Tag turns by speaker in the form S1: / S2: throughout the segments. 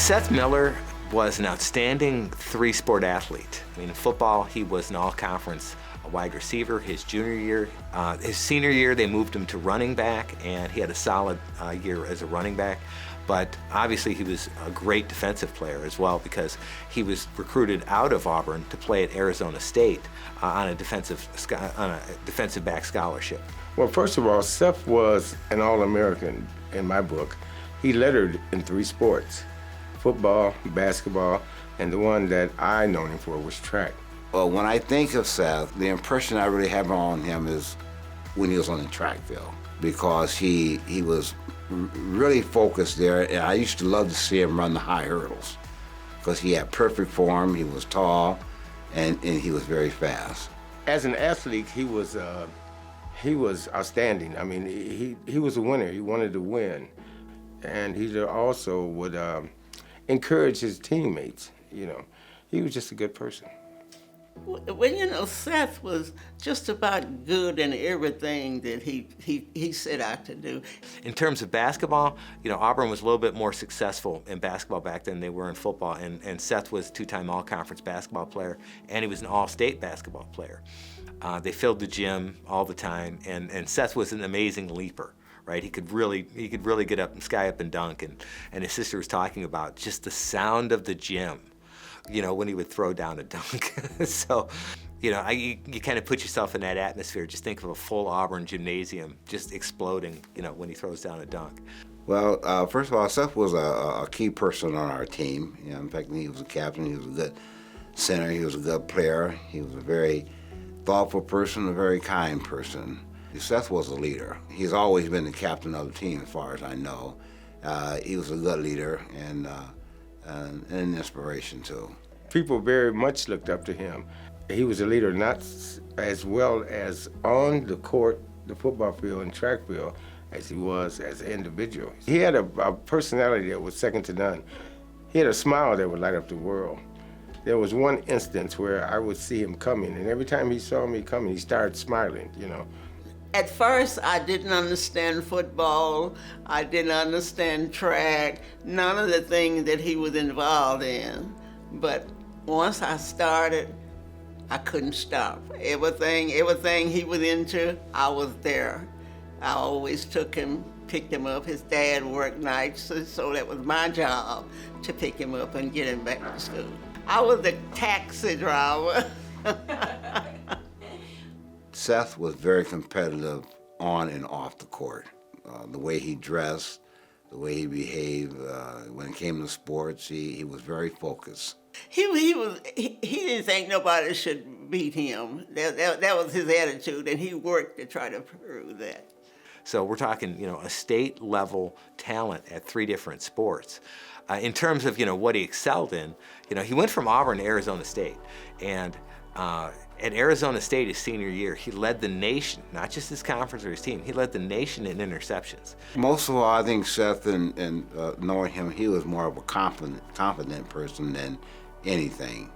S1: Seth Miller was an outstanding three-sport athlete. I mean, in football, he was an all-conference wide receiver his junior year. His senior year, they moved him to running back, and he had a solid year as a running back. But obviously, he was a great defensive player as well, because he was recruited out of Auburn to play at Arizona State on a defensive back scholarship.
S2: Well, first of all, Seth was an All-American in my book. He lettered in three sports: football, basketball, and the one that I know him for was track.
S3: Well, when I think of Seth, the impression I really have on him is when he was on the track field, because he was really focused there, and I used to love to see him run the high hurdles because he had perfect form, he was tall, and he was very fast.
S2: As an athlete, he was outstanding. I mean, he was a winner. He wanted to win, and he also would encourage his teammates. You know, he was just a good person.
S4: Well, you know, Seth was just about good in everything that he set out to do.
S1: In terms of basketball, you know, Auburn was a little bit more successful in basketball back then than they were in football, and Seth was a two-time all-conference basketball player, and he was an all-state basketball player. They filled the gym all the time, and Seth was an amazing leaper. Right, he could really get up and sky up and dunk, and his sister was talking about just the sound of the gym, you know, when he would throw down a dunk. So, you know, you kind of put yourself in that atmosphere. Just think of a full Auburn gymnasium just exploding, you know, when he throws down a dunk.
S3: Well, first of all, Seth was a key person on our team. You know, in fact, he was a captain. He was a good center. He was a good player. He was a very thoughtful person, a very kind person. Seth was a leader. He's always been the captain of the team, as far as I know. He was a good leader and an inspiration, too.
S2: People very much looked up to him. He was a leader not as well as on the court, the football field and track field, as he was as an individual. He had a personality that was second to none. He had a smile that would light up the world. There was one instance where I would see him coming, and every time he saw me coming, he started smiling, you know.
S4: At first, I didn't understand football. I didn't understand track, none of the things that he was involved in. But once I started, I couldn't stop. Everything he was into, I was there. I always took him, picked him up. His dad worked nights, so that was my job to pick him up and get him back to school. I was the taxi driver.
S3: Seth was very competitive on and off the court. The way he dressed, the way he behaved, when it came to sports, he was very focused.
S4: He didn't think nobody should beat him. That was his attitude, and he worked to try to prove that.
S1: So we're talking, you know, a state-level talent at three different sports. In terms of, you know, what he excelled in, you know, he went from Auburn to Arizona State, and at Arizona State his senior year, he led the nation, not just his conference or his team, he led the nation in interceptions.
S3: Most of all, I think Seth, and knowing him, he was more of a confident person than anything.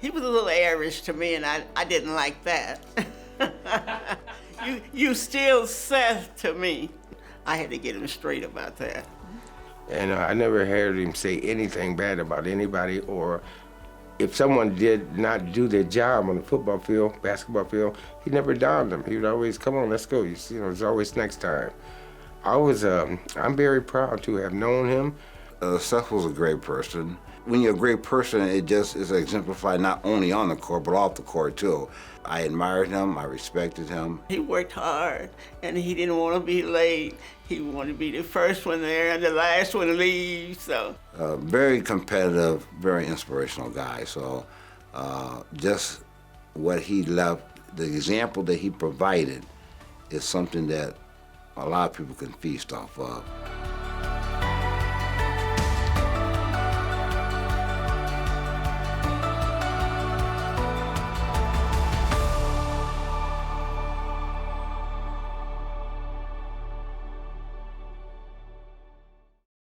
S4: He was a little Irish to me, and I didn't like that. You still Seth to me. I had to get him straight about that.
S2: And I never heard him say anything bad about anybody, or if someone did not do their job on the football field, basketball field, he never downed them. He would always, come on, let's go. You know, there's always next time. I'm very proud to have known him.
S3: Seth was a great person. When you're a great person, it just is exemplified not only on the court, but off the court, too. I admired him, I respected him.
S4: He worked hard, and he didn't want to be late. He wanted to be the first one there and the last one to leave, so.
S3: Very competitive, very inspirational guy. So just what he left, the example that he provided is something that a lot of people can feast off of.